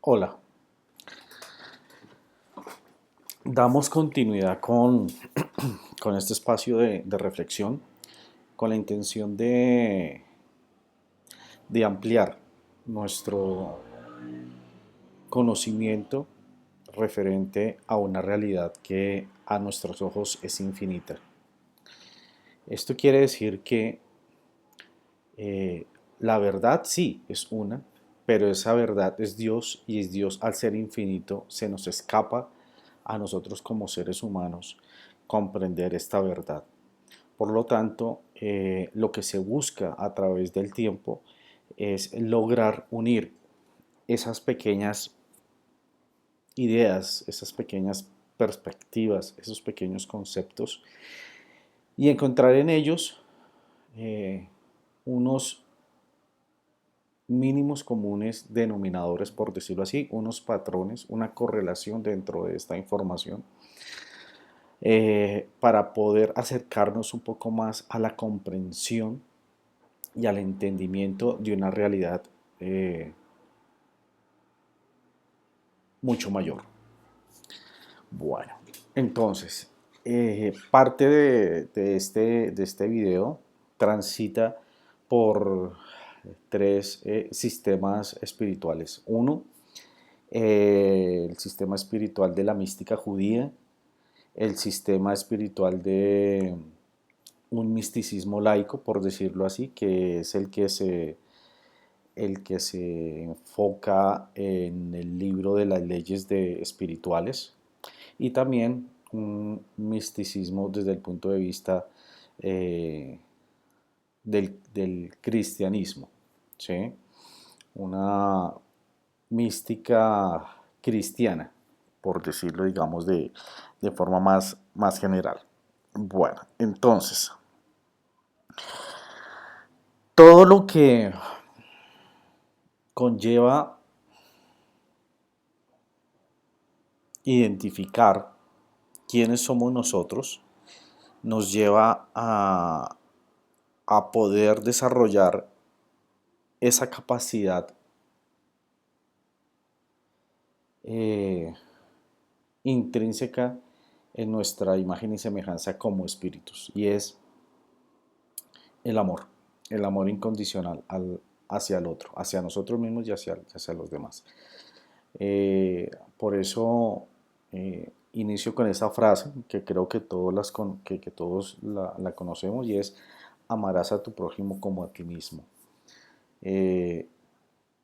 Hola, damos continuidad con este espacio de reflexión con la intención de ampliar nuestro conocimiento referente a una realidad que a nuestros ojos es infinita. Esto quiere decir que eh, la verdad sí es una, pero esa verdad es Dios y es Dios al ser infinito se nos escapa a nosotros como seres humanos comprender esta verdad. Por lo tanto, lo que se busca a través del tiempo es lograr unir esas pequeñas ideas, esas pequeñas perspectivas, esos pequeños conceptos y encontrar en ellos unos mínimos comunes denominadores, por decirlo así, unos patrones, una correlación dentro de esta información para poder acercarnos un poco más a la comprensión y al entendimiento de una realidad eh, mucho mayor. Bueno, entonces, parte de este video transita por tres sistemas espirituales. Uno, el sistema espiritual de la mística judía, el sistema espiritual de un misticismo laico, por decirlo así, que es el que se enfoca en el libro de las leyes espirituales y también un misticismo desde el punto de vista eh, del cristianismo, ¿sí? Una mística cristiana, por decirlo, digamos, de forma más general. Bueno, entonces, todo lo que conlleva identificar quiénes somos nosotros nos lleva a poder desarrollar esa capacidad eh, intrínseca en nuestra imagen y semejanza como espíritus, y es el amor incondicional hacia el otro, hacia nosotros mismos y hacia los demás. Por eso inicio con esta frase que creo que que todos la conocemos y es amarás a tu prójimo como a ti mismo. Eh,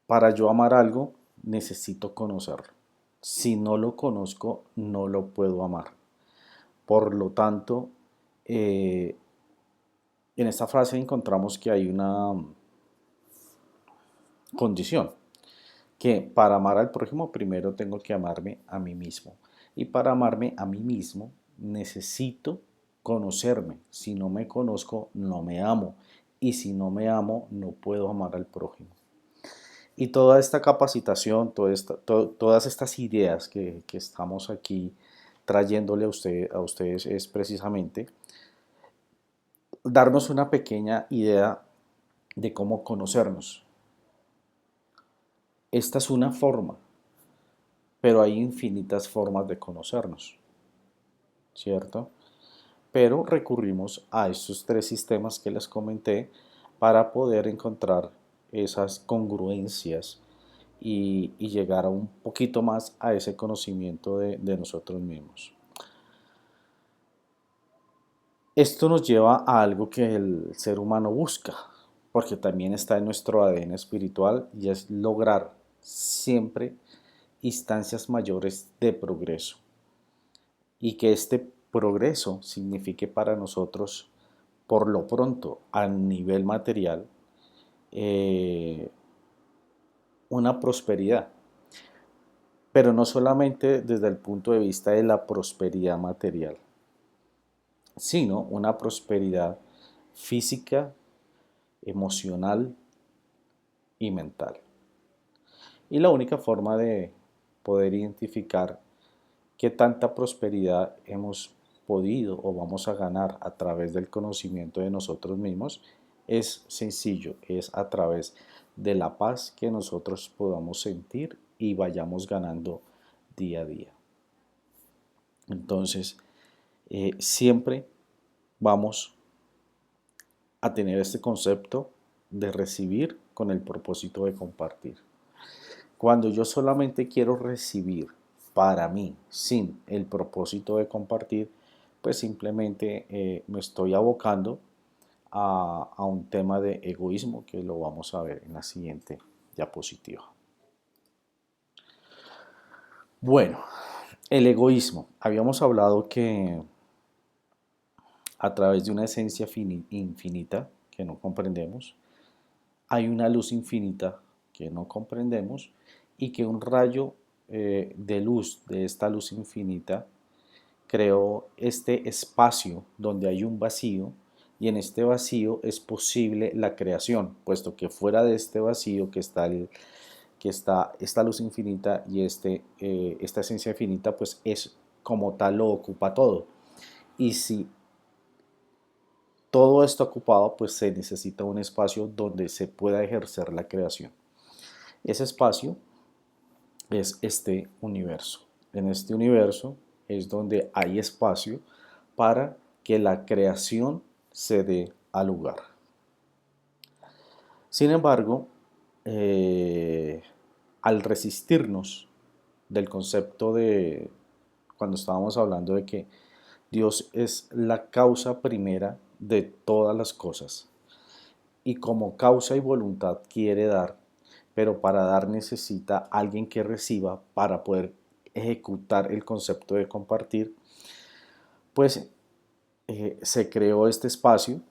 para yo amar algo necesito conocerlo. Si no lo conozco, no lo puedo amar. Por lo tanto, eh, en esta frase encontramos que hay una condición, que para amar al prójimo primero tengo que amarme a mí mismo. Y para amarme a mí mismo necesito conocerme. Si no me conozco, no me amo. Y si no me amo, no puedo amar al prójimo. Y toda esta capacitación, todas estas ideas que estamos aquí trayéndole a ustedes es precisamente darnos una pequeña idea de cómo conocernos. Esta es una forma, pero hay infinitas formas de conocernos, ¿cierto? Pero recurrimos a estos tres sistemas que les comenté para poder encontrar esas congruencias y llegar a un poquito más a ese conocimiento de nosotros mismos. Esto nos lleva a algo que el ser humano busca, porque también está en nuestro ADN espiritual y es lograr siempre instancias mayores de progreso y que este progreso signifique para nosotros, por lo pronto, a nivel material, eh, una prosperidad, pero no solamente desde el punto de vista de la prosperidad material, sino una prosperidad física, emocional y mental. Y la única forma de poder identificar qué tanta prosperidad hemos podido o vamos a ganar a través del conocimiento de nosotros mismos es sencillo, es a través de la paz que nosotros podamos sentir y vayamos ganando día a día. Entonces, siempre vamos a tener este concepto de recibir con el propósito de compartir. Cuando yo solamente quiero recibir para mí sin el propósito de compartir, pues simplemente me estoy abocando a un tema de egoísmo que lo vamos a ver en la siguiente diapositiva. Bueno, el egoísmo. Habíamos hablado que a través de una esencia infinita que no comprendemos, hay una luz infinita que no comprendemos y que un rayo de luz de esta luz infinita creó este espacio donde hay un vacío y en este vacío es posible la creación, puesto que fuera de este vacío que está esta luz infinita y esta esencia infinita, pues es como tal lo ocupa todo. Y si todo está ocupado, pues se necesita un espacio donde se pueda ejercer la creación. Ese espacio es este universo. En este universo es donde hay espacio para que la creación se dé al lugar. Sin embargo, al resistirnos del concepto de, cuando estábamos hablando de que Dios es la causa primera de todas las cosas y como causa y voluntad quiere dar, pero para dar necesita alguien que reciba para poder ejecutar el concepto de compartir, pues se creó este espacio.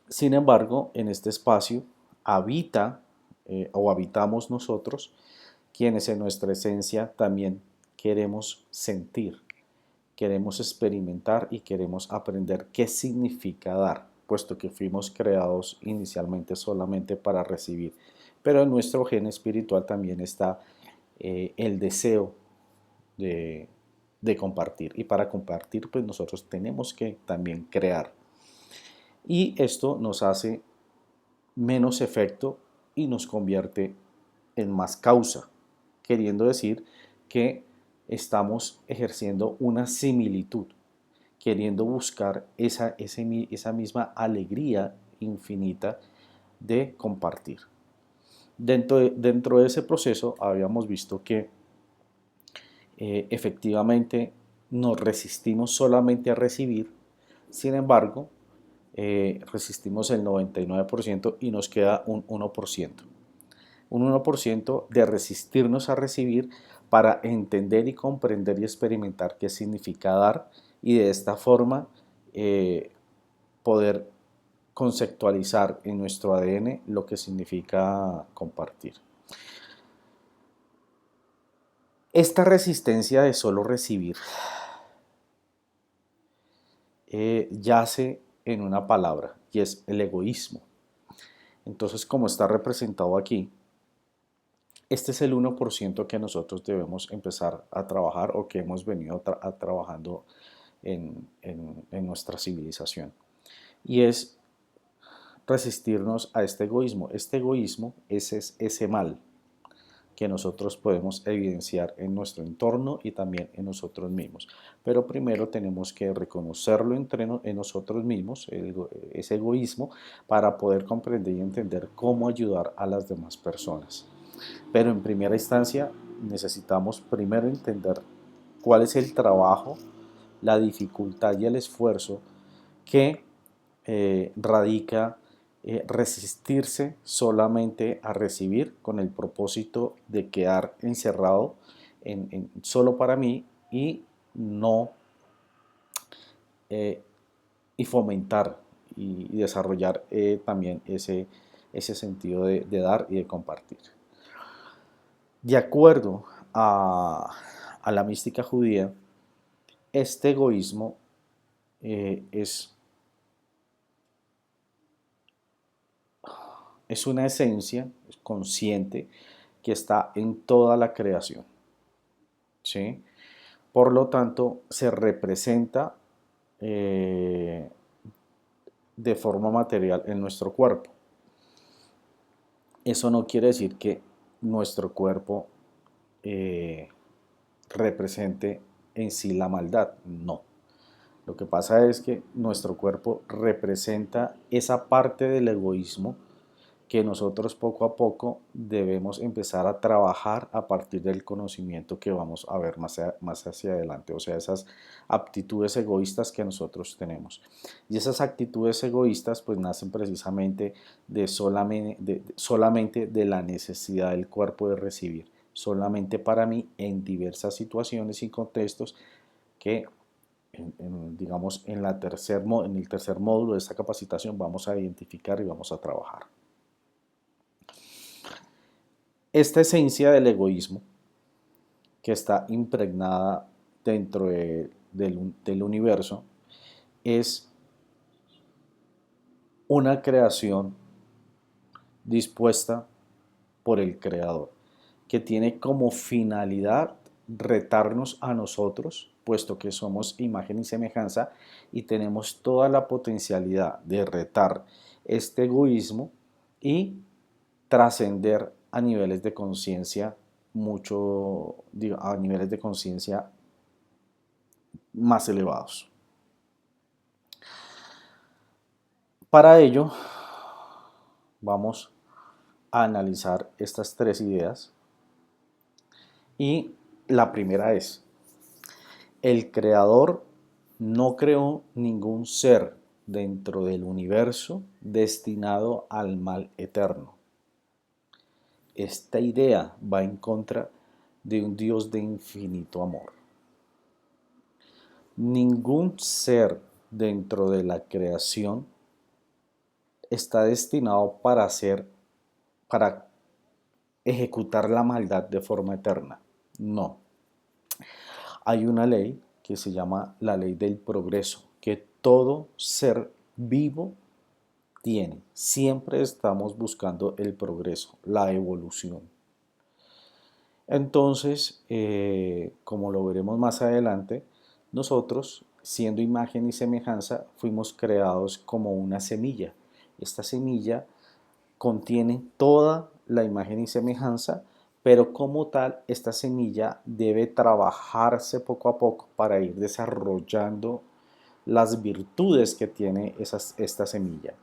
Sin embargo, en este espacio habita o habitamos nosotros, quienes en nuestra esencia también queremos sentir, queremos experimentar y queremos aprender qué significa dar, puesto que fuimos creados inicialmente solamente para recibir. Pero en nuestro gen espiritual también está el deseo de, de compartir. Y para compartir, pues nosotros tenemos que también crear. Y esto nos hace menos efecto y nos convierte en más causa, queriendo decir que estamos ejerciendo una similitud, queriendo buscar esa misma alegría infinita de compartir. Dentro de ese proceso habíamos visto que efectivamente nos resistimos solamente a recibir, sin embargo, resistimos el 99% y nos queda un 1%. Un 1% de resistirnos a recibir para entender y comprender y experimentar qué significa dar y de esta forma poder conceptualizar en nuestro ADN lo que significa compartir. Esta resistencia de solo recibir yace en una palabra y es el egoísmo. Entonces, como está representado aquí, este es el 1% que nosotros debemos empezar a trabajar o que hemos venido trabajando en nuestra civilización. Y es resistirnos a este egoísmo. Este egoísmo es ese mal que nosotros podemos evidenciar en nuestro entorno y también en nosotros mismos. Pero primero tenemos que reconocerlo en nosotros mismos, ese egoísmo, para poder comprender y entender cómo ayudar a las demás personas. Pero en primera instancia necesitamos primero entender cuál es el trabajo, la dificultad y el esfuerzo que radica resistirse solamente a recibir con el propósito de quedar encerrado solo para mí y no y fomentar y desarrollar también ese sentido de dar y de compartir. De acuerdo a la mística judía, este egoísmo es una esencia consciente que está en toda la creación, ¿sí? Por lo tanto, se representa de forma material en nuestro cuerpo. Eso no quiere decir que nuestro cuerpo represente en sí la maldad, no. Lo que pasa es que nuestro cuerpo representa esa parte del egoísmo que nosotros poco a poco debemos empezar a trabajar a partir del conocimiento que vamos a ver más hacia adelante, o sea, esas aptitudes egoístas que nosotros tenemos. Y esas actitudes egoístas pues nacen precisamente solamente de la necesidad del cuerpo de recibir, solamente para mí en diversas situaciones y contextos que digamos en el tercer módulo de esta capacitación vamos a identificar y vamos a trabajar. Esta esencia del egoísmo que está impregnada dentro del universo es una creación dispuesta por el Creador, que tiene como finalidad retarnos a nosotros, puesto que somos imagen y semejanza y tenemos toda la potencialidad de retar este egoísmo y trascender a niveles de conciencia a niveles de conciencia más elevados. Para ello, vamos a analizar estas tres ideas y la primera es, el creador no creó ningún ser dentro del universo destinado al mal eterno. Esta idea va en contra de un Dios de infinito amor. Ningún ser dentro de la creación está destinado para ejecutar la maldad de forma eterna. No. Hay una ley que se llama la ley del progreso, que todo ser vivo tiene. Siempre estamos buscando el progreso, la evolución. Entonces, como lo veremos más adelante, nosotros, siendo imagen y semejanza, fuimos creados como una semilla. Esta semilla contiene toda la imagen y semejanza, pero como tal, esta semilla debe trabajarse poco a poco para ir desarrollando las virtudes que tiene esta semilla.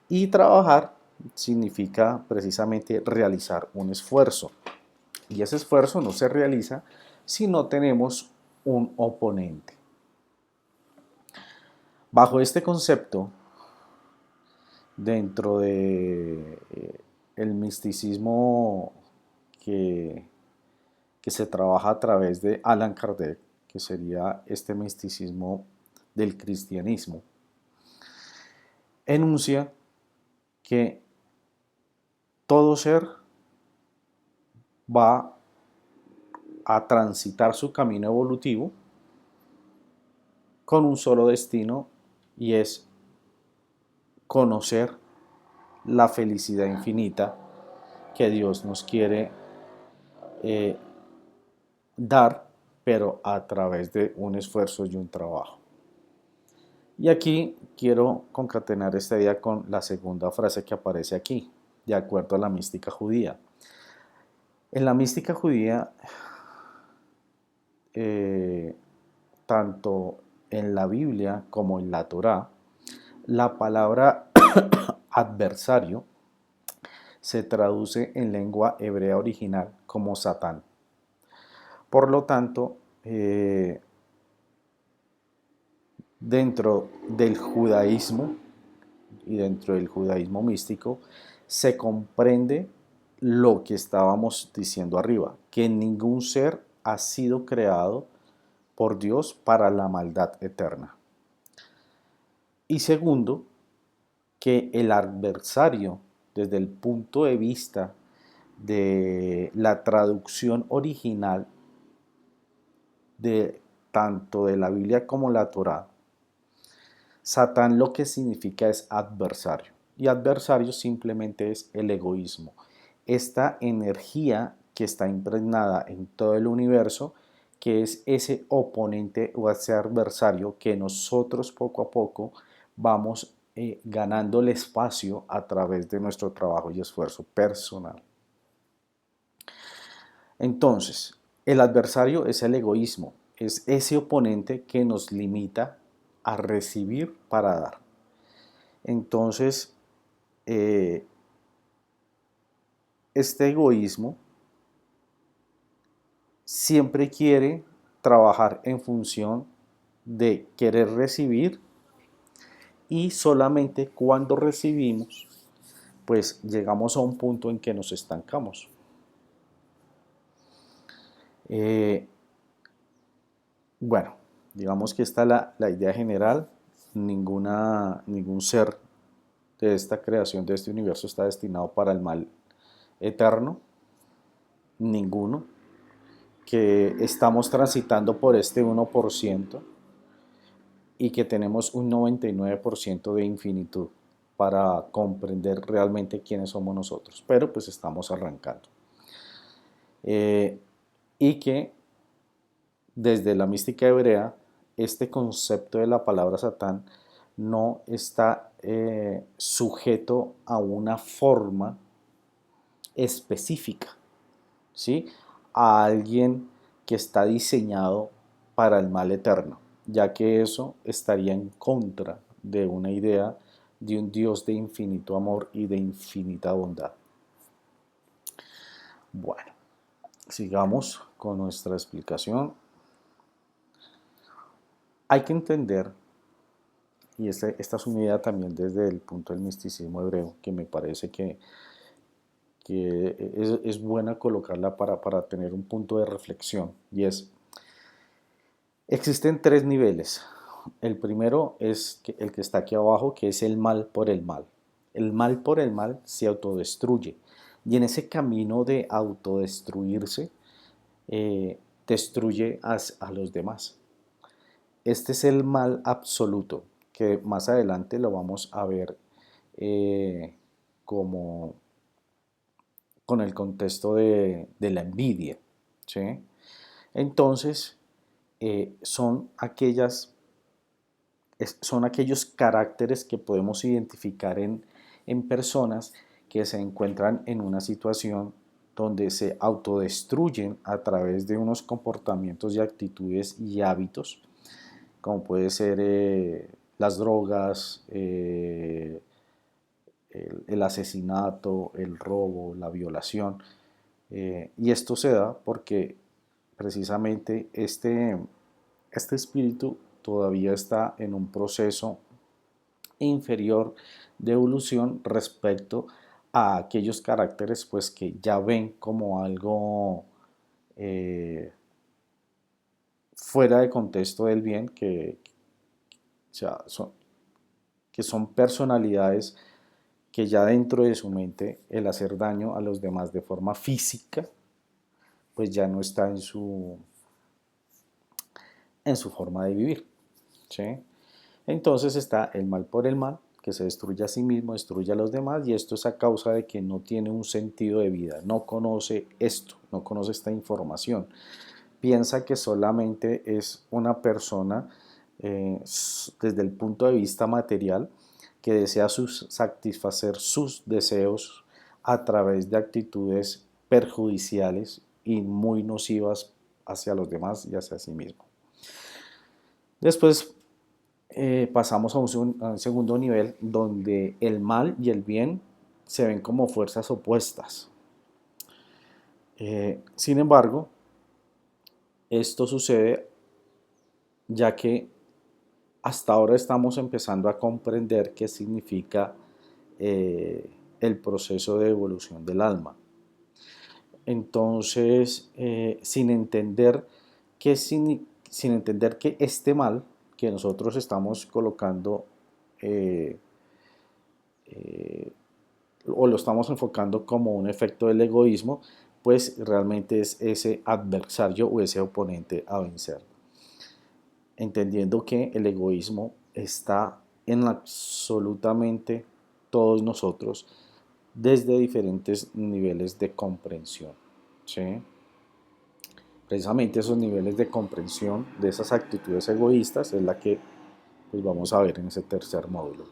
Y trabajar significa precisamente realizar un esfuerzo. Y ese esfuerzo no se realiza si no tenemos un oponente. Bajo este concepto, dentro de el misticismo que se trabaja a través de Allan Kardec, que sería este misticismo del cristianismo, enuncia que todo ser va a transitar su camino evolutivo con un solo destino y es conocer la felicidad infinita que Dios nos quiere dar, pero a través de un esfuerzo y un trabajo. Y aquí quiero concatenar esta idea con la segunda frase que aparece aquí, de acuerdo a la mística judía. En la mística judía, tanto en la Biblia como en la Torá, la palabra adversario se traduce en lengua hebrea original como Satán. Por lo tanto, dentro del judaísmo y dentro del judaísmo místico se comprende lo que estábamos diciendo arriba, que ningún ser ha sido creado por Dios para la maldad eterna. Y segundo, que el adversario, desde el punto de vista de la traducción original de tanto de la Biblia como la Torá, Satán lo que significa es adversario. Y adversario simplemente es el egoísmo. Esta energía que está impregnada en todo el universo, que es ese oponente o ese adversario que nosotros poco a poco vamos ganando el espacio a través de nuestro trabajo y esfuerzo personal. Entonces, el adversario es el egoísmo, es ese oponente que nos limita a recibir para dar. Entonces, eh, este egoísmo siempre quiere trabajar en función de querer recibir, y solamente cuando recibimos, pues llegamos a un punto en que nos estancamos. Eh, bueno, digamos que esta es la idea general. Ningún ser de esta creación, de este universo, está destinado para el mal eterno. Ninguno. Que estamos transitando por este 1% y que tenemos un 99% de infinitud para comprender realmente quiénes somos nosotros, pero pues estamos arrancando. Y que desde la mística hebrea, este concepto de la palabra Satán no está sujeto a una forma específica, ¿sí? A alguien que está diseñado para el mal eterno, ya que eso estaría en contra de una idea de un Dios de infinito amor y de infinita bondad. Bueno, sigamos con nuestra explicación. Hay que entender, y esta es una idea también desde el punto del misticismo hebreo, que me parece que es buena colocarla para tener un punto de reflexión, y es, existen tres niveles. El primero es el que está aquí abajo, que es el mal por el mal. El mal por el mal se autodestruye, y en ese camino de autodestruirse, destruye a los demás. Este es el mal absoluto, que más adelante lo vamos a ver como con el contexto de la envidia, ¿sí? Entonces, son son aquellos caracteres que podemos identificar en personas que se encuentran en una situación donde se autodestruyen a través de unos comportamientos y actitudes y hábitos, como puede ser las drogas, el asesinato, el robo, la violación. Y esto se da porque precisamente este espíritu todavía está en un proceso inferior de evolución respecto a aquellos caracteres pues que ya ven como algo fuera de contexto del bien, o sea, que son personalidades que ya dentro de su mente el hacer daño a los demás de forma física pues ya no está en su forma de vivir, ¿sí? Entonces está el mal por el mal, que se destruye a sí mismo, destruye a los demás, y esto es a causa de que no tiene un sentido de vida, no conoce esto, no conoce esta información. Piensa que solamente es una persona desde el punto de vista material que desea satisfacer sus deseos a través de actitudes perjudiciales y muy nocivas hacia los demás y hacia sí mismo. Después pasamos a un segundo nivel donde el mal y el bien se ven como fuerzas opuestas. Sin embargo, esto sucede ya que hasta ahora estamos empezando a comprender qué significa el proceso de evolución del alma. Entonces, sin entender que este mal que nosotros estamos colocando eh, eh, o lo estamos enfocando como un efecto del egoísmo, pues realmente es ese adversario o ese oponente a vencer. Entendiendo que el egoísmo está en absolutamente todos nosotros desde diferentes niveles de comprensión, ¿sí? Precisamente esos niveles de comprensión de esas actitudes egoístas es la que pues, vamos a ver en ese tercer módulo.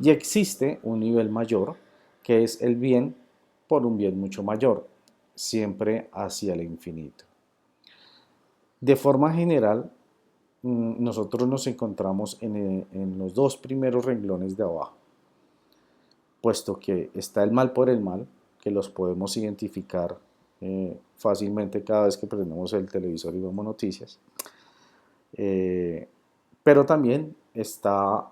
Y existe un nivel mayor que es el bien por un bien mucho mayor. siempre hacia el infinito. De forma general, nosotros nos encontramos en los dos primeros renglones de abajo, puesto que está el mal por el mal, que los podemos identificar fácilmente cada vez que prendemos el televisor y vemos noticias. Pero también está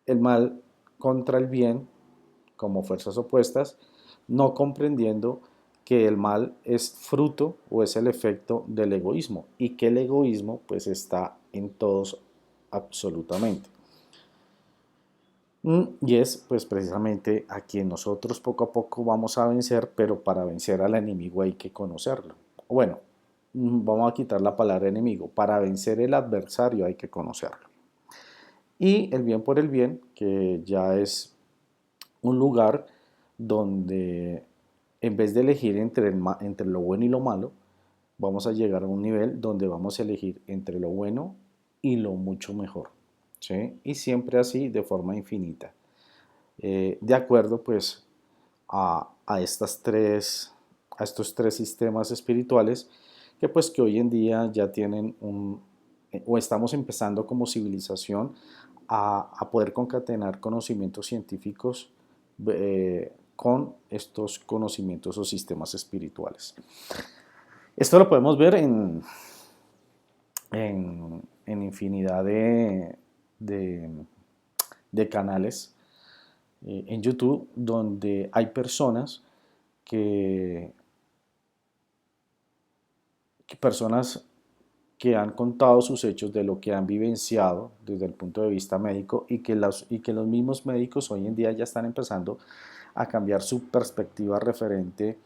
el mal contra el bien como fuerzas opuestas, no comprendiendo que el mal es fruto o es el efecto del egoísmo y que el egoísmo pues está en todos absolutamente. Y es pues precisamente a quien nosotros poco a poco vamos a vencer, pero para vencer al enemigo hay que conocerlo. Bueno, vamos a quitar la palabra enemigo, para vencer el adversario hay que conocerlo. Y el bien por el bien, que ya es un lugar donde en vez de elegir entre lo bueno y lo malo, vamos a llegar a un nivel donde vamos a elegir entre lo bueno y lo mucho mejor, ¿sí? Y siempre así de forma infinita, de acuerdo pues a estos tres sistemas espirituales que pues que hoy en día ya tienen o estamos empezando como civilización a poder concatenar conocimientos científicos con estos conocimientos o sistemas espirituales. Esto lo podemos ver en infinidad de, de canales en YouTube donde hay personas que, personas que han contado sus hechos de lo que han vivenciado desde el punto de vista médico y que los mismos médicos hoy en día ya están empezando a cambiar su perspectiva referente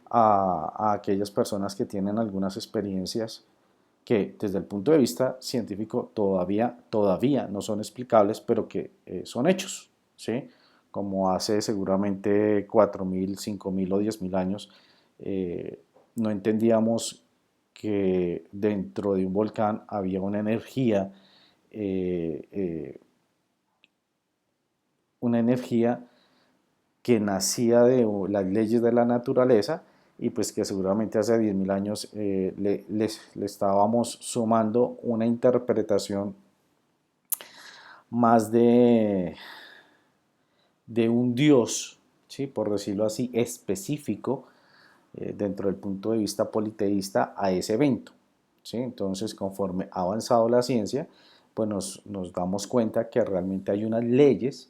a aquellas personas que tienen algunas experiencias que desde el punto de vista científico todavía no son explicables, pero que son hechos, ¿sí? Como hace seguramente 4.000, 5.000 o 10.000 años, no entendíamos que dentro de un volcán había eh, eh, una energía que nacía de las leyes de la naturaleza y pues que seguramente hace 10.000 años le estábamos sumando una interpretación más de un dios, ¿sí? Por decirlo así, específico dentro del punto de vista politeísta a ese evento, ¿sí? Entonces, conforme ha avanzado la ciencia, pues nos damos cuenta que realmente hay unas leyes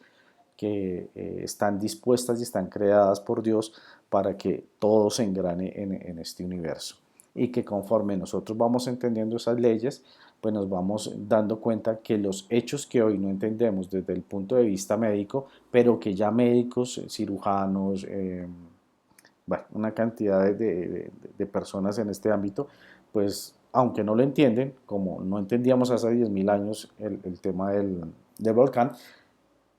que están dispuestas y están creadas por Dios para que todo se engrane en este universo. Y que conforme nosotros vamos entendiendo esas leyes, pues nos vamos dando cuenta que los hechos que hoy no entendemos desde el punto de vista médico, pero que ya médicos, cirujanos, bueno, una cantidad de personas en este ámbito, pues aunque no lo entienden, como no entendíamos hace 10.000 años el tema del volcán,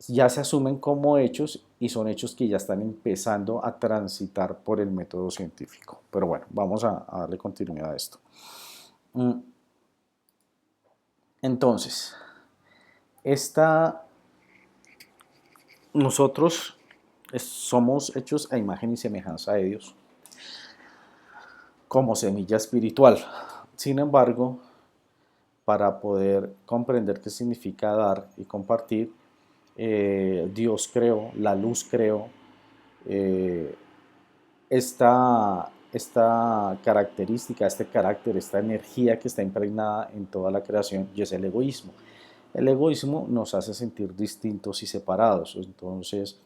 ya se asumen como hechos y son hechos que ya están empezando a transitar por el método científico. Pero bueno, vamos a darle continuidad a esto. Entonces, nosotros somos hechos a imagen y semejanza de Dios, como semilla espiritual. Sin embargo, para poder comprender qué significa dar y compartir, Dios creó, la luz creó eh, esta característica, este carácter, esta energía que está impregnada en toda la creación y es el egoísmo. El egoísmo nos hace sentir distintos y separados, entonces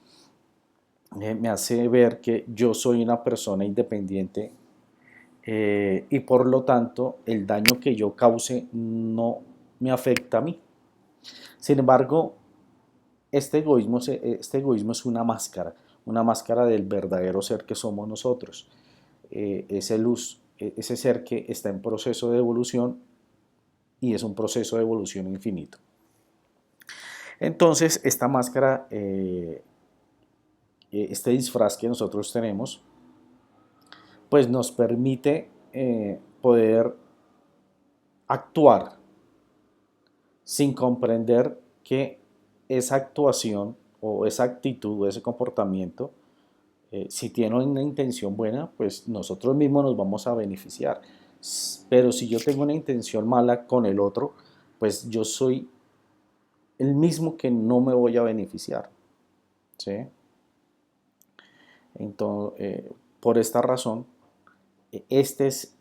me hace ver que yo soy una persona independiente y por lo tanto el daño que yo cause no me afecta a mí. Sin embargo, este egoísmo es una máscara del verdadero ser que somos nosotros, ese ser que está en proceso de evolución y es un proceso de evolución infinito. Entonces, esta máscara, este disfraz que nosotros tenemos, pues nos permite poder actuar sin comprender que esa actuación o esa actitud o ese comportamiento Si tiene una intención buena, pues nosotros mismos nos vamos a beneficiar. Pero si yo tengo una intención mala con el otro, pues yo soy el mismo que no me voy a beneficiar. ¿Sí? Entonces, por esta razón, este es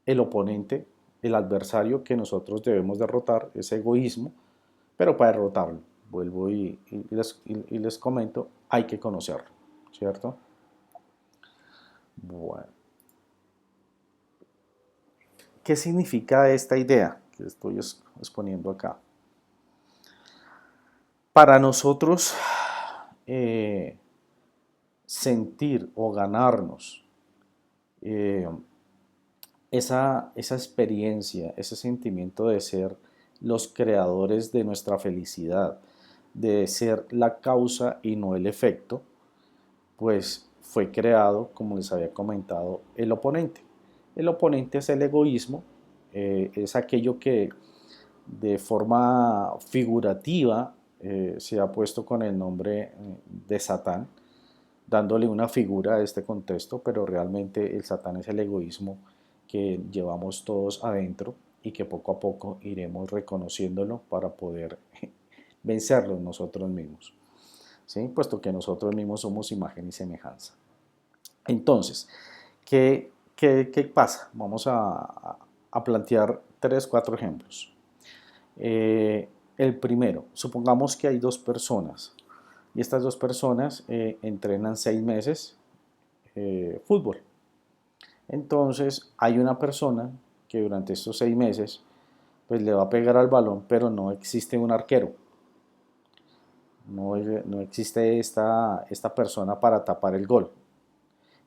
el oponente, el adversario que nosotros debemos derrotar, ese egoísmo, pero para derrotarlo, vuelvo y les comento, hay que conocerlo, ¿cierto? Bueno, ¿qué significa esta idea que estoy exponiendo acá? Para nosotros, eh, sentir o ganarnos eh, esa experiencia, ese sentimiento de ser los creadores de nuestra felicidad, de ser la causa y no el efecto, pues fue creado, como les había comentado, el oponente. El oponente es el egoísmo, es aquello que de forma figurativa se ha puesto con el nombre de Satán, dándole una figura a este contexto, pero realmente el Satán es el egoísmo que llevamos todos adentro y que poco a poco iremos reconociéndolo para poder vencerlo nosotros mismos, ¿sí? Puesto que nosotros mismos somos imagen y semejanza. Entonces, ¿qué pasa? Vamos a plantear 3, 4 ejemplos. El primero, supongamos que hay 2 personas y estas 2 personas entrenan 6 meses fútbol. Entonces hay una persona que durante estos 6 meses pues le va a pegar al balón, pero no existe un arquero. No existe esta persona para tapar el gol.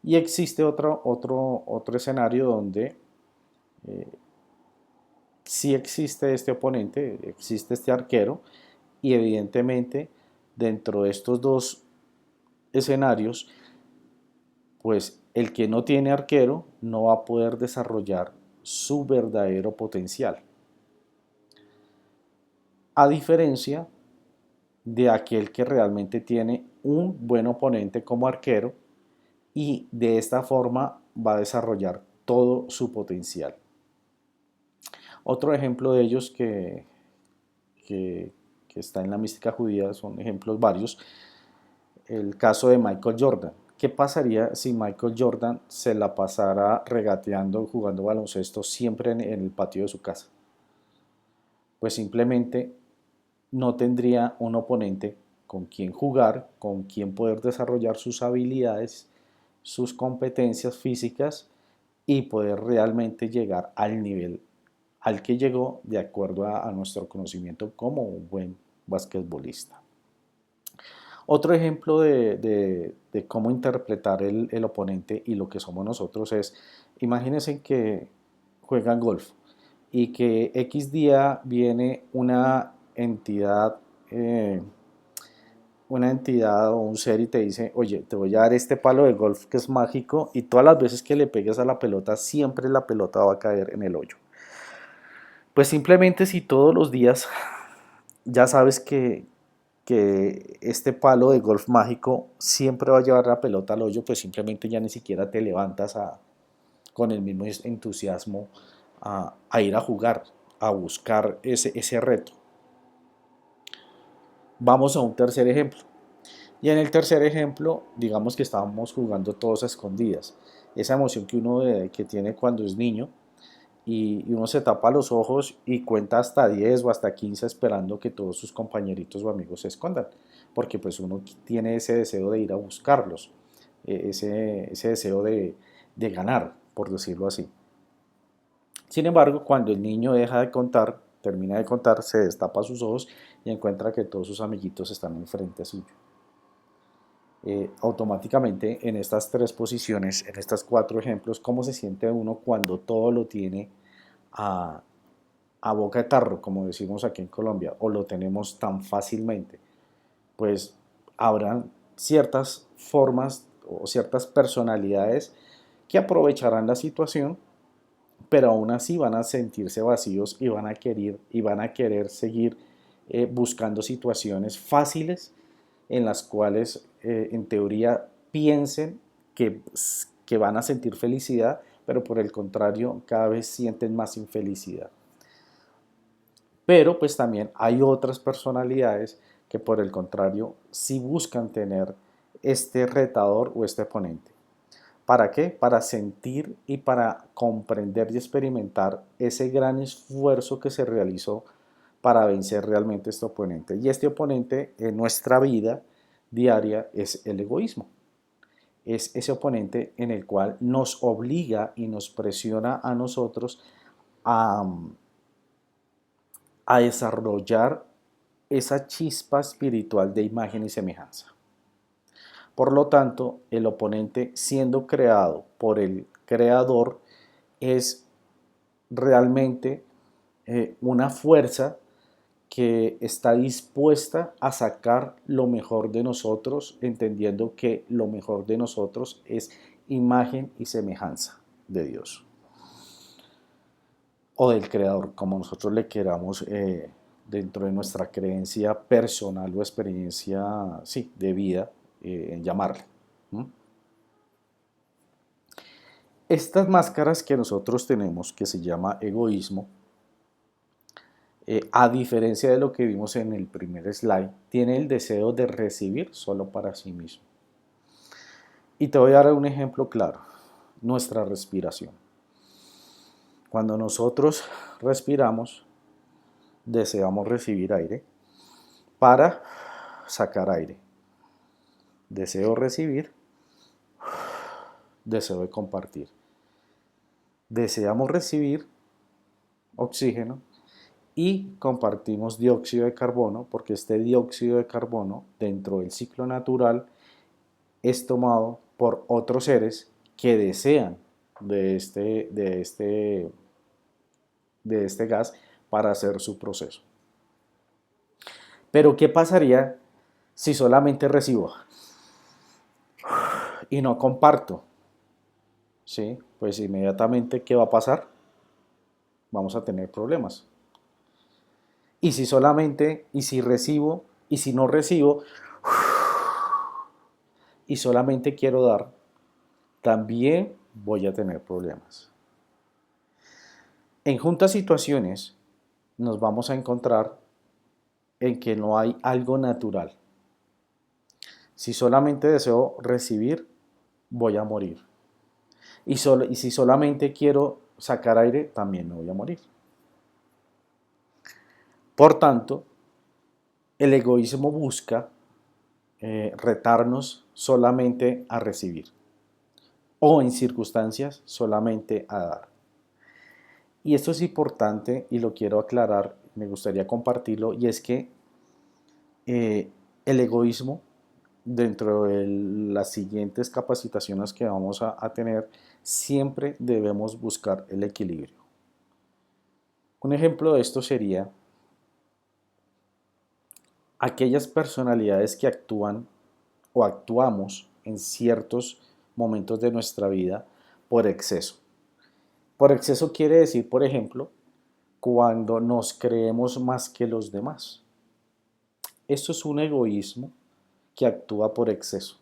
Y existe otro escenario donde eh, sí existe este oponente, existe este arquero, y evidentemente dentro de estos 2 escenarios, pues el que no tiene arquero no va a poder desarrollar su verdadero potencial. A diferencia de aquel que realmente tiene un buen oponente como arquero y de esta forma va a desarrollar todo su potencial. Otro ejemplo de ellos que, que está en la mística judía, son ejemplos varios, el caso de Michael Jordan. ¿Qué pasaría si Michael Jordan se la pasara regateando, jugando baloncesto siempre en el patio de su casa? Pues simplemente no tendría un oponente con quien jugar, con quien poder desarrollar sus habilidades, sus competencias físicas y poder realmente llegar al nivel al que llegó de acuerdo a nuestro conocimiento como un buen basquetbolista. Otro ejemplo de cómo interpretar el oponente y lo que somos nosotros es, imagínense que juegan golf y que X día viene eh, una entidad o un ser y te dice, oye, te voy a dar este palo de golf que es mágico y todas las veces que le pegues a la pelota, siempre la pelota va a caer en el hoyo. Pues simplemente si todos los días ya sabes que este palo de golf mágico siempre va a llevar la pelota al hoyo, pues simplemente ya ni siquiera te levantas con el mismo entusiasmo a ir a jugar, a buscar ese reto. Vamos a un tercer ejemplo. Y en el tercer ejemplo, digamos que estábamos jugando todos a escondidas. Esa emoción que uno que tiene cuando es niño y uno se tapa los ojos y cuenta hasta 10 o hasta 15 esperando que todos sus compañeritos o amigos se escondan. Porque pues uno tiene ese deseo de ir a buscarlos, ese deseo de ganar, por decirlo así. Sin embargo, cuando el niño deja de contar, termina de contar, se destapa sus ojos y encuentra que todos sus amiguitos están enfrente suyo. Automáticamente en estas 3 posiciones, en estas 4 ejemplos, cómo se siente uno cuando todo lo tiene a, a boca de tarro, como decimos aquí en Colombia, o lo tenemos tan fácilmente. Pues habrán ciertas formas o ciertas personalidades que aprovecharán la situación, pero aún así van a sentirse vacíos y van a querer seguir buscando situaciones fáciles en las cuales en teoría piensen que van a sentir felicidad, pero por el contrario cada vez sienten más infelicidad. Pero pues también hay otras personalidades que por el contrario sí buscan tener este retador o este oponente. ¿Para qué? Para sentir y para comprender y experimentar ese gran esfuerzo que se realizó para vencer realmente este oponente. Y este oponente en nuestra vida diaria es el egoísmo. Es ese oponente en el cual nos obliga y nos presiona a nosotros a, a desarrollar esa chispa espiritual de imagen y semejanza. Por lo tanto, el oponente, siendo creado por el creador, es realmente una fuerza que está dispuesta a sacar lo mejor de nosotros, entendiendo que lo mejor de nosotros es imagen y semejanza de Dios o del creador, como nosotros le queramos dentro de nuestra creencia personal o experiencia sí, de vida en llamarle. ¿Mm? Estas máscaras que nosotros tenemos, que se llama egoísmo, a diferencia de lo que vimos en el primer slide, tiene el deseo de recibir solo para sí mismo. Y te voy a dar un ejemplo claro, nuestra respiración. Cuando nosotros respiramos, deseamos recibir aire para sacar aire. Deseo recibir, deseo de compartir. Deseamos recibir oxígeno y compartimos dióxido de carbono, porque este dióxido de carbono dentro del ciclo natural es tomado por otros seres que desean de este gas para hacer su proceso. Pero ¿qué pasaría si solamente recibo y no comparto? ¿Sí? Pues inmediatamente, ¿qué va a pasar? Vamos a tener problemas. Y si solamente, y si recibo, y si no recibo, y solamente quiero dar, también voy a tener problemas. En juntas situaciones nos vamos a encontrar en que no hay algo natural. Si solamente deseo recibir, voy a morir. Y si solamente quiero sacar aire, también me voy a morir. Por tanto, el egoísmo busca retarnos solamente a recibir o en circunstancias solamente a dar. Y esto es importante y lo quiero aclarar, me gustaría compartirlo, y es que el egoísmo, dentro de las siguientes capacitaciones que vamos a tener, siempre debemos buscar el equilibrio. Un ejemplo de esto sería aquellas personalidades que actúan o actuamos en ciertos momentos de nuestra vida por exceso. Por exceso quiere decir, por ejemplo, cuando nos creemos más que los demás. Esto es un egoísmo que actúa por exceso.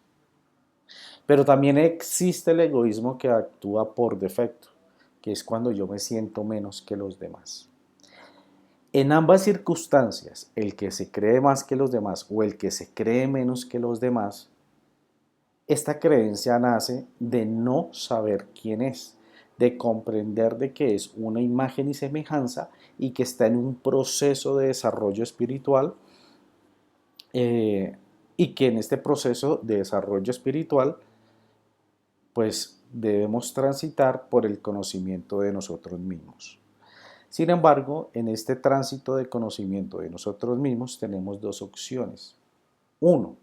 Pero también existe el egoísmo que actúa por defecto, que es cuando yo me siento menos que los demás. En ambas circunstancias, el que se cree más que los demás o el que se cree menos que los demás, esta creencia nace de no saber quién es, de comprender de que es una imagen y semejanza y que está en un proceso de desarrollo espiritual y que en este proceso de desarrollo espiritual pues debemos transitar por el conocimiento de nosotros mismos. Sin embargo, en este tránsito de conocimiento de nosotros mismos tenemos dos opciones. Uno,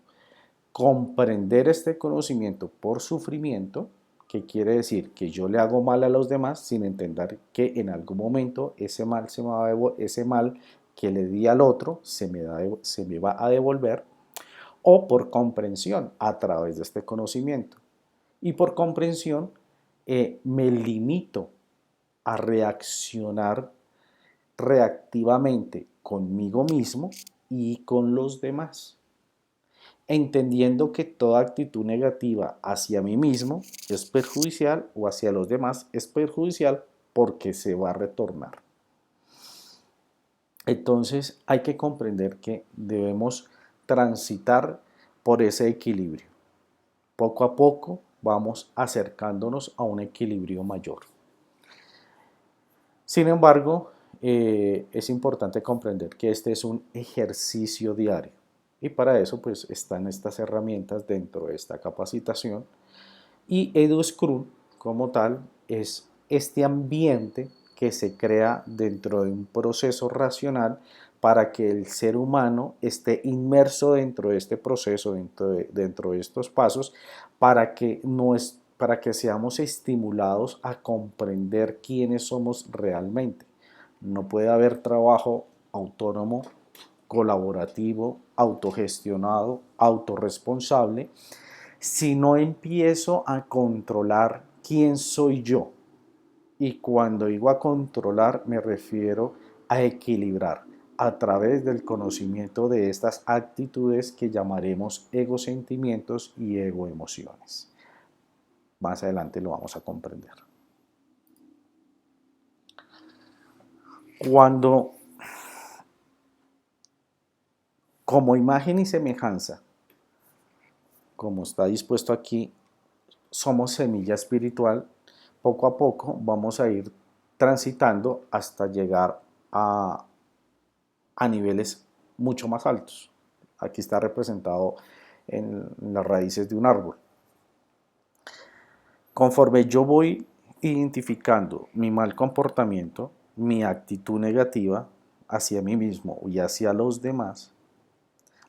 comprender este conocimiento por sufrimiento, que quiere decir que yo le hago mal a los demás sin entender que en algún momento ese mal que le di al otro se me va a devolver, o por comprensión a través de este conocimiento. Y por comprensión me limito a reaccionar reactivamente conmigo mismo y con los demás. entendiendo que toda actitud negativa hacia mí mismo es perjudicial o hacia los demás es perjudicial porque se va a retornar. Entonces hay que comprender que debemos transitar por ese equilibrio. Poco a poco vamos acercándonos a un equilibrio mayor. Sin embargo, es importante comprender que este es un ejercicio diario y para eso pues están estas herramientas dentro de esta capacitación y EduScrum como tal es este ambiente que se crea dentro de un proceso racional para que el ser humano esté inmerso dentro de este proceso, dentro de estos pasos, para que seamos estimulados a comprender quiénes somos realmente. No puede haber trabajo autónomo, colaborativo, autogestionado, autorresponsable, si no empiezo a controlar quién soy yo. Y cuando digo a controlar, me refiero a equilibrar a través del conocimiento de estas actitudes que llamaremos egosentimientos y egoemociones. Más adelante lo vamos a comprender. Cuando, como imagen y semejanza, como está dispuesto aquí, somos semilla espiritual, poco a poco vamos a ir transitando hasta llegar a niveles mucho más altos. Aquí está representado en las raíces de un árbol. Conforme yo voy identificando mi mal comportamiento, mi actitud negativa hacia mí mismo y hacia los demás,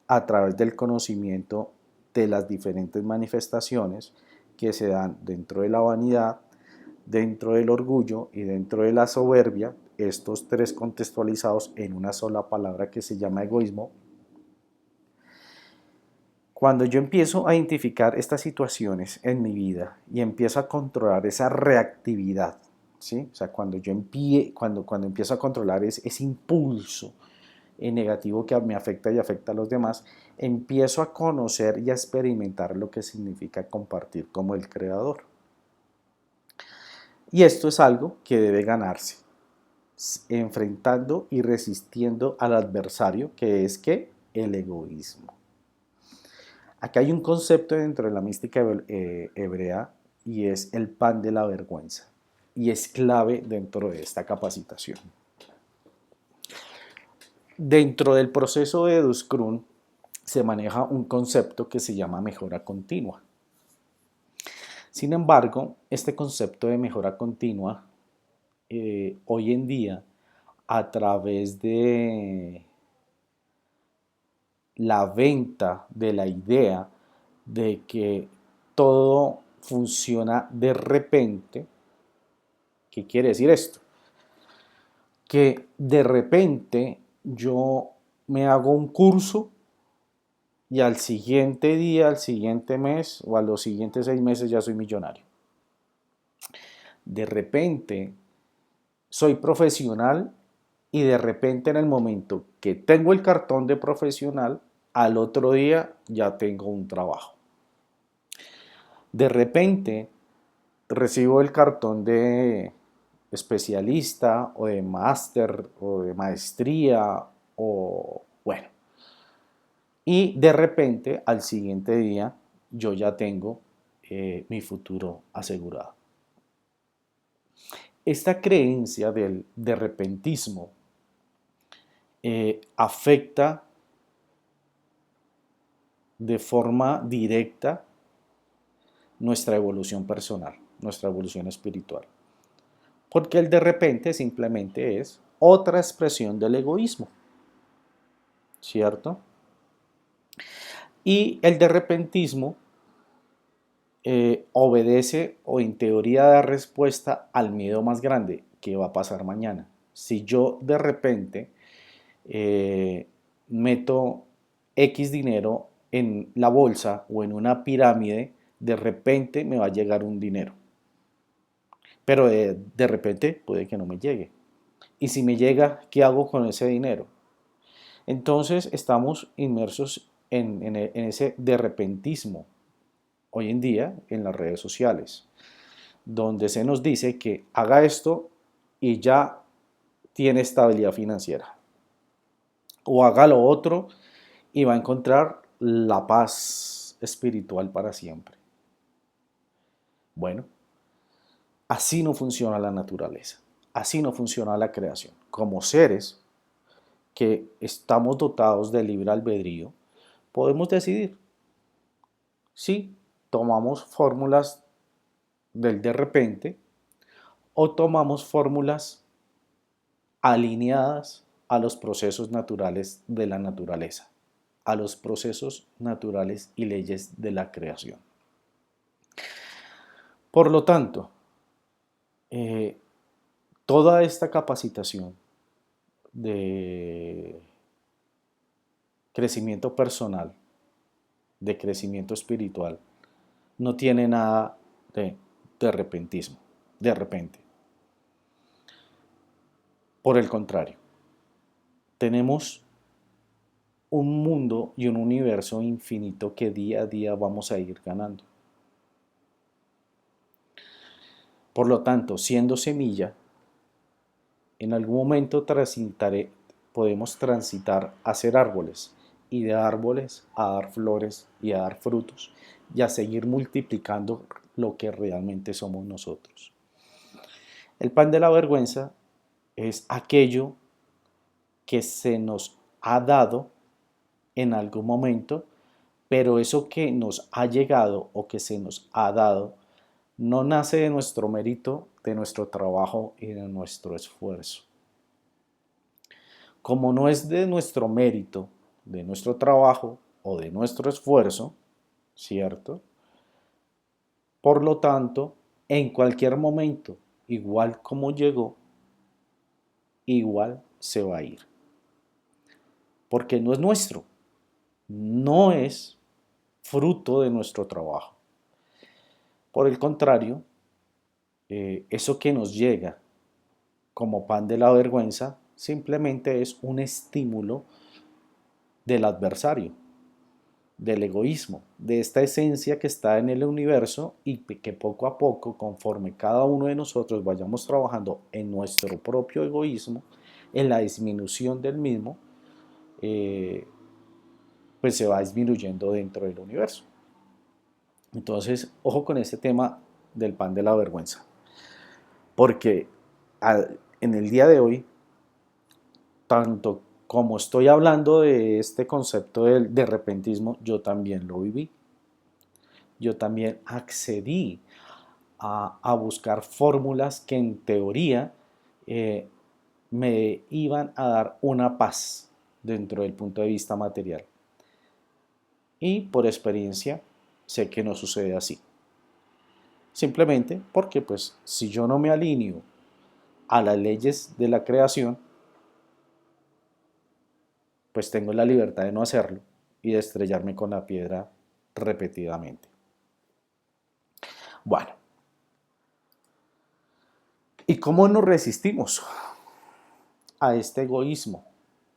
a través del conocimiento de las diferentes manifestaciones que se dan dentro de la vanidad, dentro del orgullo y dentro de la soberbia, estos tres contextualizados en una sola palabra que se llama egoísmo. Cuando yo empiezo a identificar estas situaciones en mi vida y empiezo a controlar esa reactividad, ¿sí? O sea, cuando empiezo a controlar ese impulso negativo que me afecta y afecta a los demás, empiezo a conocer y a experimentar lo que significa compartir como el creador. Y esto es algo que debe ganarse, enfrentando y resistiendo al adversario, que es ¿qué? El egoísmo. Acá hay un concepto dentro de la mística hebrea y es el pan de la vergüenza. Y es clave dentro de esta capacitación. Dentro del proceso de EduScrum se maneja un concepto que se llama mejora continua. Sin embargo, este concepto de mejora continua, hoy en día, a través de la venta de la idea de que todo funciona de repente, ¿qué quiere decir esto? Que de repente yo me hago un curso y al siguiente día, al siguiente mes o a los siguientes 6 meses ya soy millonario. De repente soy profesional y de repente en el momento que tengo el cartón de profesional, al otro día ya tengo un trabajo. De repente recibo el cartón de especialista o de máster o de maestría o bueno. Y de repente al siguiente día yo ya tengo mi futuro asegurado. Esta creencia de repentismo afecta de forma directa nuestra evolución personal, nuestra evolución espiritual. Porque el de repente simplemente es otra expresión del egoísmo, ¿cierto? Y el de repentismo obedece o en teoría da respuesta al miedo más grande, ¿qué va a pasar mañana? Si yo de repente meto X dinero en la bolsa o en una pirámide, de repente me va a llegar un dinero. Pero de repente puede que no me llegue. Y si me llega, ¿qué hago con ese dinero? Entonces estamos inmersos en ese derrepentismo hoy en día en las redes sociales, donde se nos dice que haga esto y ya tiene estabilidad financiera, o haga lo otro y va a encontrar la paz espiritual para siempre. Bueno, así no funciona la naturaleza, así no funciona la creación. Como seres que estamos dotados de libre albedrío, podemos decidir si tomamos fórmulas del de repente o tomamos fórmulas alineadas a los procesos naturales de la naturaleza, a los procesos naturales y leyes de la creación. Por lo tanto, eh, toda esta capacitación de crecimiento personal, de crecimiento espiritual, no tiene nada de repentismo, de repente. Por el contrario, tenemos un mundo y un universo infinito que día a día vamos a ir ganando. Por lo tanto, siendo semilla, en algún momento podemos transitar a ser árboles, y de árboles a dar flores y a dar frutos, y a seguir multiplicando lo que realmente somos nosotros. El pan de la vergüenza es aquello que se nos ha dado en algún momento, pero eso que nos ha llegado o que se nos ha dado no nace de nuestro mérito, de nuestro trabajo y de nuestro esfuerzo. Como no es de nuestro mérito, de nuestro trabajo o de nuestro esfuerzo, ¿cierto? Por lo tanto, en cualquier momento, igual como llegó, igual se va a ir. Porque no es nuestro, no es fruto de nuestro trabajo. Por el contrario, eso que nos llega como pan de la vergüenza simplemente es un estímulo del adversario, del egoísmo, de esta esencia que está en el universo y que poco a poco, conforme cada uno de nosotros vayamos trabajando en nuestro propio egoísmo, en la disminución del mismo, pues se va disminuyendo dentro del universo. Entonces, ojo con este tema del pan de la vergüenza, porque en el día de hoy, tanto como estoy hablando de este concepto de repentismo, yo también lo viví. Yo también accedí a buscar fórmulas que en teoría eh, me iban a dar una paz dentro del punto de vista material. Y por experiencia sé que no sucede así. Simplemente porque pues si yo no me alineo a las leyes de la creación, pues tengo la libertad de no hacerlo y de estrellarme con la piedra repetidamente. Bueno, ¿y cómo nos resistimos a este egoísmo,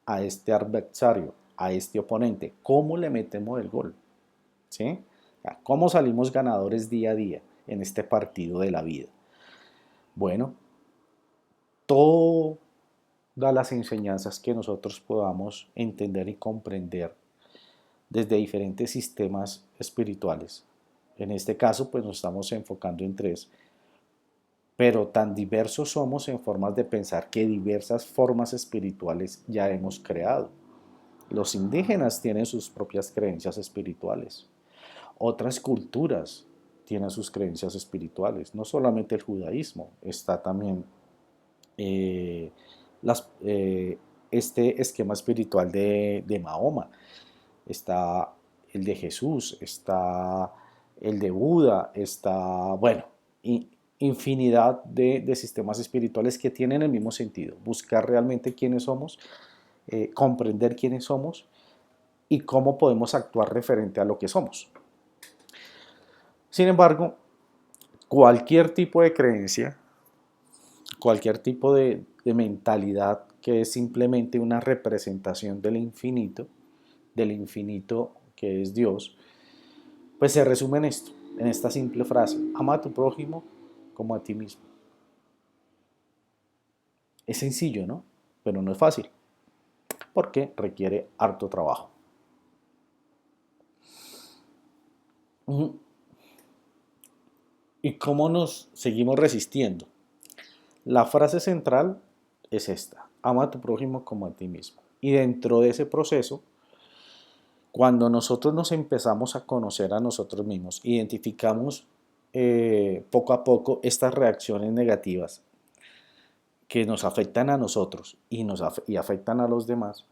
a este adversario, a este oponente? ¿Cómo le metemos el gol? ¿Sí? ¿Cómo salimos ganadores día a día en este partido de la vida? Bueno, todas las enseñanzas que nosotros podamos entender y comprender desde diferentes sistemas espirituales. En este caso, pues nos estamos enfocando en tres, pero tan diversos somos en formas de pensar que diversas formas espirituales ya hemos creado. Los indígenas tienen sus propias creencias espirituales. Otras culturas tienen sus creencias espirituales. No solamente el judaísmo, está también eh, este esquema espiritual de Mahoma, está el de Jesús, está el de Buda, está, bueno, infinidad de sistemas espirituales que tienen el mismo sentido, buscar realmente quiénes somos, comprender quiénes somos y cómo podemos actuar referente a lo que somos. Sin embargo, cualquier tipo de creencia, cualquier tipo de mentalidad que es simplemente una representación del infinito que es Dios, pues se resume en esto, en esta simple frase: ama a tu prójimo como a ti mismo. Es sencillo, ¿no? Pero no es fácil, porque requiere harto trabajo. ¿Y cómo nos seguimos resistiendo? La frase central es esta: ama a tu prójimo como a ti mismo. Y dentro de ese proceso, cuando nosotros nos empezamos a conocer a nosotros mismos, identificamos poco a poco estas reacciones negativas que nos afectan a nosotros y afectan a los demás,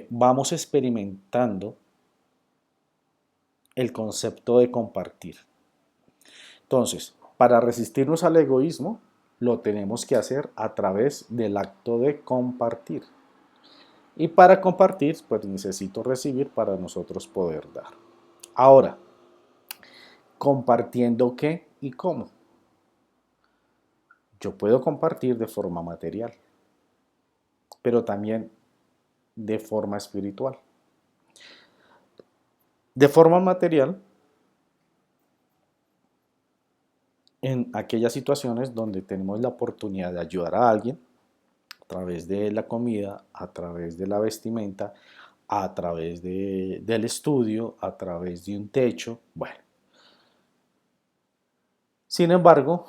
vamos experimentando el concepto de compartir. Entonces, para resistirnos al egoísmo, lo tenemos que hacer a través del acto de compartir. Y para compartir, pues necesito recibir para nosotros poder dar. Ahora, ¿compartiendo qué y cómo? Yo puedo compartir de forma material, pero también de forma espiritual. De forma material, en aquellas situaciones donde tenemos la oportunidad de ayudar a alguien a través de la comida, a través de la vestimenta, a través del estudio, a través de un techo, bueno. Sin embargo,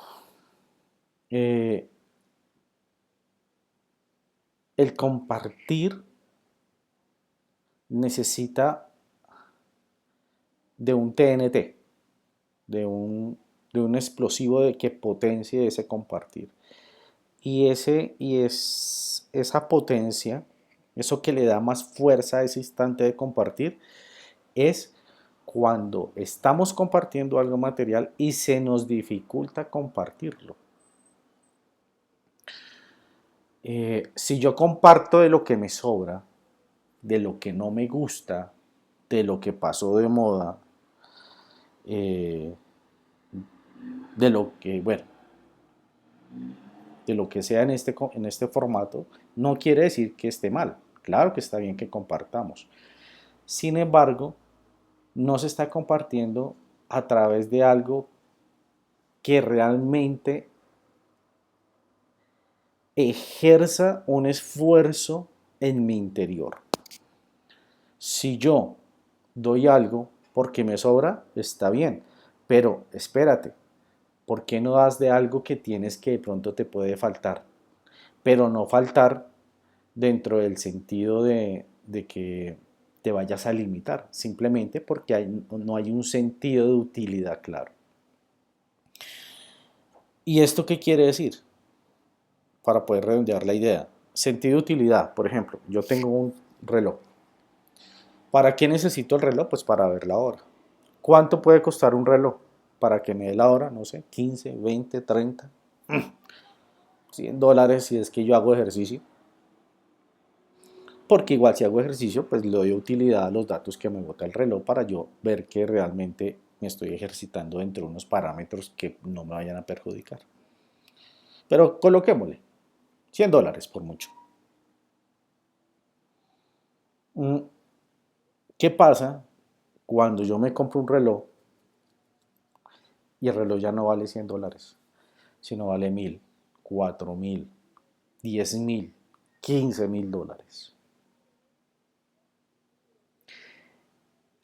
eh, el compartir necesita de un TNT, de un explosivo que potencie ese compartir. Esa potencia, eso que le da más fuerza a ese instante de compartir, es cuando estamos compartiendo algo material y se nos dificulta compartirlo. Si yo comparto de lo que me sobra, de lo que no me gusta, de lo que pasó de moda, eh, de lo que, bueno, de lo que sea en este formato, no quiere decir que esté mal. Claro que está bien que compartamos. Sin embargo, no se está compartiendo a través de algo que realmente ejerza un esfuerzo en mi interior. Si yo doy algo porque me sobra, está bien, pero espérate, ¿por qué no das de algo que tienes que de pronto te puede faltar? Pero no faltar dentro del sentido de que te vayas a limitar, simplemente porque no hay un sentido de utilidad claro. ¿Y esto qué quiere decir? Para poder redondear la idea. Sentido de utilidad, por ejemplo, yo tengo un reloj. ¿Para qué necesito el reloj? Pues para ver la hora. ¿Cuánto puede costar un reloj? Para que me dé la hora, no sé, 15, 20, 30, $100 si es que yo hago ejercicio. Porque igual si hago ejercicio, pues le doy utilidad a los datos que me bota el reloj para yo ver que realmente me estoy ejercitando dentro de unos parámetros que no me vayan a perjudicar. Pero coloquémosle, $100 por mucho. ¿Qué pasa cuando yo me compro un reloj y el reloj ya no vale $100, sino vale 1.000, 4.000, 10.000, $15.000?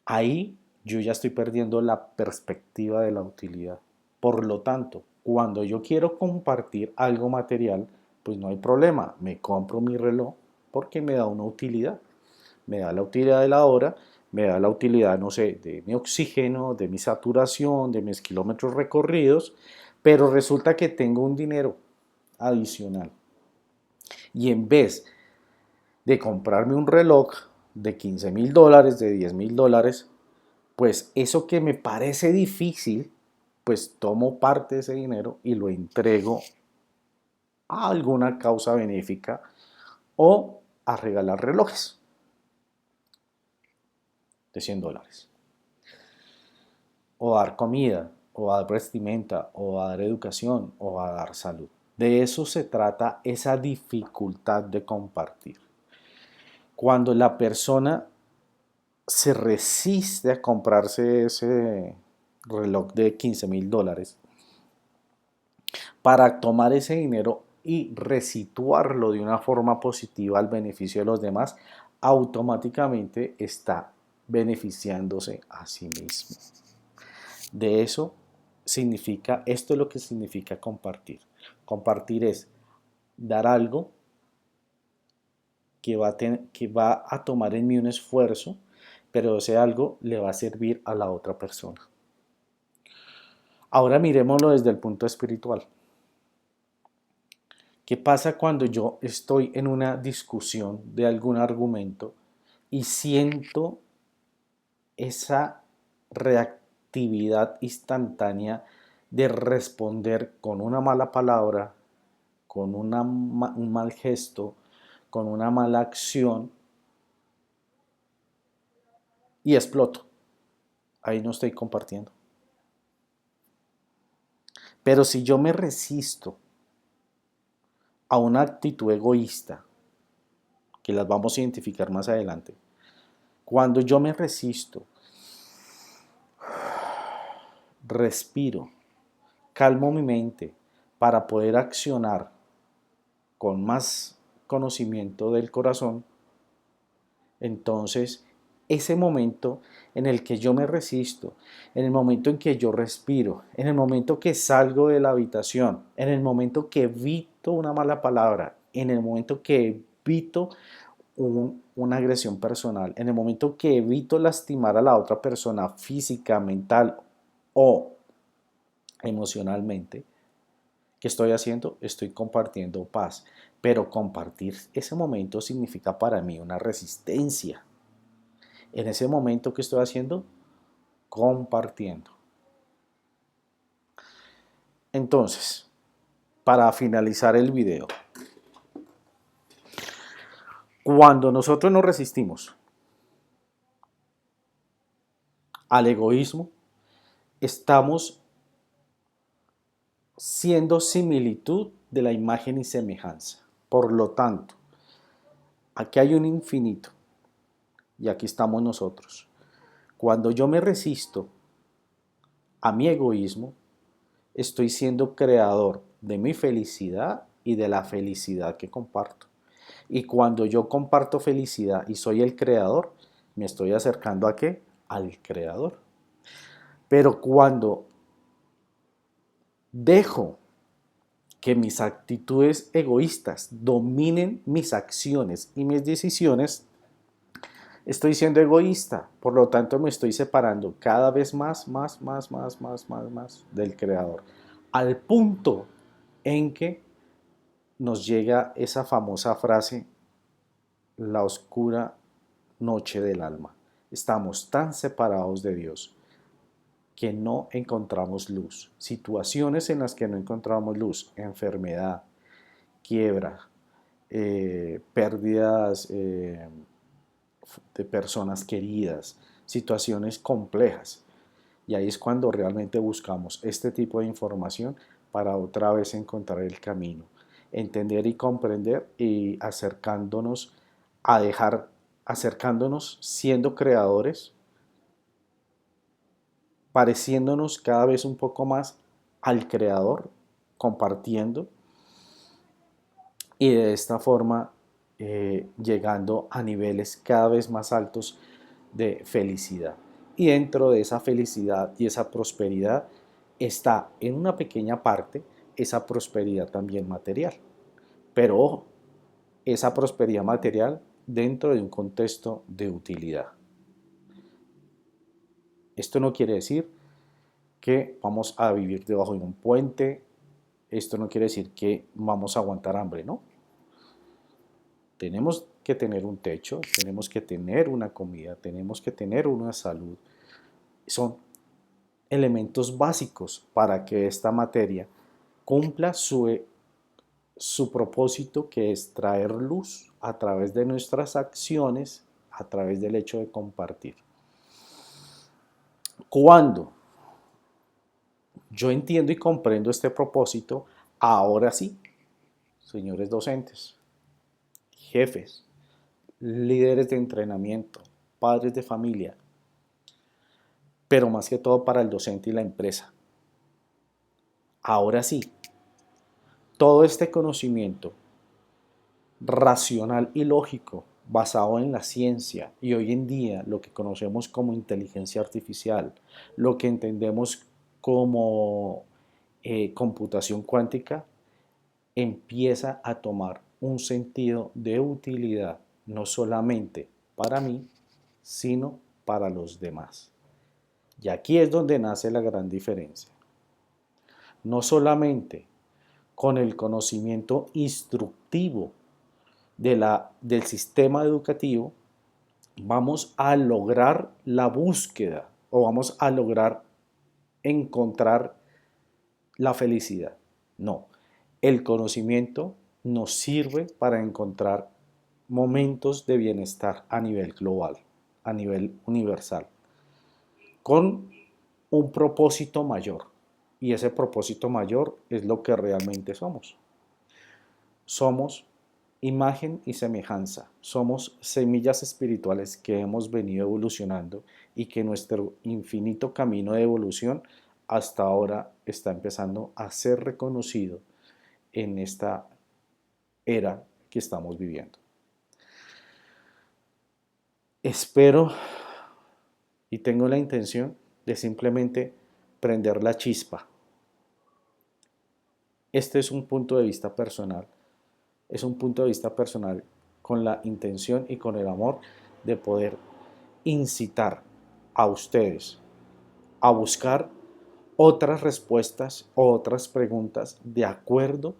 Ahí yo ya estoy perdiendo la perspectiva de la utilidad. Por lo tanto, cuando yo quiero compartir algo material, pues no hay problema, me compro mi reloj porque me da una utilidad. Me da la utilidad de la hora, me da la utilidad, no sé, de mi oxígeno, de mi saturación, de mis kilómetros recorridos, pero resulta que tengo un dinero adicional. Y en vez de comprarme un reloj de $15.000, de $10.000, pues eso que me parece difícil, pues tomo parte de ese dinero y lo entrego a alguna causa benéfica o a regalar relojes de $100. O a dar comida, o a dar vestimenta, o a dar educación, o a dar salud. De eso se trata esa dificultad de compartir. Cuando la persona se resiste a comprarse ese reloj de $15,000 para tomar ese dinero y resituarlo de una forma positiva al beneficio de los demás, automáticamente está beneficiándose a sí mismo. De eso significa, esto es lo que significa compartir. Compartir es dar algo que va a tomar en mí un esfuerzo, pero ese algo le va a servir a la otra persona. Ahora miremoslo desde el punto espiritual. ¿Qué pasa cuando yo estoy en una discusión de algún argumento y siento esa reactividad instantánea de responder con una mala palabra, con un mal gesto, con una mala acción y exploto? Ahí no estoy compartiendo. Pero si yo me resisto a una actitud egoísta, que las vamos a identificar más adelante, cuando yo me resisto, respiro, calmo mi mente para poder accionar con más conocimiento del corazón, entonces ese momento en el que yo me resisto, en el momento en que yo respiro, en el momento que salgo de la habitación, en el momento que evito una mala palabra, en el momento que evito una agresión personal, en el momento que evito lastimar a la otra persona física, mental o emocionalmente, ¿qué estoy haciendo? Estoy compartiendo paz. Pero compartir ese momento significa para mí una resistencia. En ese momento, ¿qué estoy haciendo? Compartiendo. Entonces, para finalizar el video, cuando nosotros nos resistimos al egoísmo, estamos siendo similitud de la imagen y semejanza. Por lo tanto, aquí hay un infinito y aquí estamos nosotros. Cuando yo me resisto a mi egoísmo, estoy siendo creador de mi felicidad y de la felicidad que comparto. Y cuando yo comparto felicidad y soy el creador, me estoy acercando ¿a qué? Al creador. Pero cuando dejo que mis actitudes egoístas dominen mis acciones y mis decisiones, estoy siendo egoísta. Por lo tanto, me estoy separando cada vez más del creador. Al punto en que nos llega esa famosa frase, la oscura noche del alma. Estamos tan separados de Dios que no encontramos luz. Situaciones en las que no encontramos luz, enfermedad, quiebra, pérdidas de personas queridas, situaciones complejas. Y ahí es cuando realmente buscamos este tipo de información para otra vez encontrar el camino, entender y comprender y acercándonos siendo creadores, pareciéndonos cada vez un poco más al creador, compartiendo y de esta forma llegando a niveles cada vez más altos de felicidad. Y dentro de esa felicidad y esa prosperidad está en una pequeña parte esa prosperidad también material. Pero ojo, esa prosperidad material dentro de un contexto de utilidad. Esto no quiere decir que vamos a vivir debajo de un puente, esto no quiere decir que vamos a aguantar hambre, ¿no? Tenemos que tener un techo, tenemos que tener una comida, tenemos que tener una salud. Son elementos básicos para que esta materia cumpla su propósito, que es traer luz a través de nuestras acciones, a través del hecho de compartir. Cuando yo entiendo y comprendo este propósito, ahora sí, señores docentes, jefes, líderes de entrenamiento, padres de familia, pero más que todo para el docente y la empresa. Ahora sí, todo este conocimiento racional y lógico basado en la ciencia y hoy en día lo que conocemos como inteligencia artificial, lo que entendemos como computación cuántica, empieza a tomar un sentido de utilidad no solamente para mí, sino para los demás. Y aquí es donde nace la gran diferencia. No solamente con el conocimiento instructivo del sistema educativo, vamos a lograr la búsqueda o vamos a lograr encontrar la felicidad. No, el conocimiento nos sirve para encontrar momentos de bienestar a nivel global, a nivel universal, con un propósito mayor. Y ese propósito mayor es lo que realmente somos. Somos imagen y semejanza. Somos semillas espirituales que hemos venido evolucionando y que nuestro infinito camino de evolución hasta ahora está empezando a ser reconocido en esta era que estamos viviendo. Espero y tengo la intención de simplemente prender la chispa. Este es un punto de vista personal. Es un punto de vista personal con la intención y con el amor de poder incitar a ustedes a buscar otras respuestas o otras preguntas de acuerdo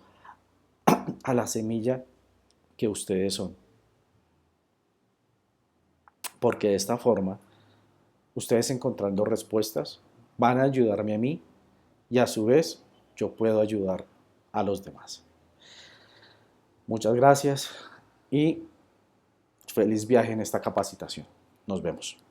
a la semilla que ustedes son. Porque de esta forma, ustedes encontrando respuestas van a ayudarme a mí y a su vez yo puedo ayudar a los demás. Muchas gracias y feliz viaje en esta capacitación. Nos vemos.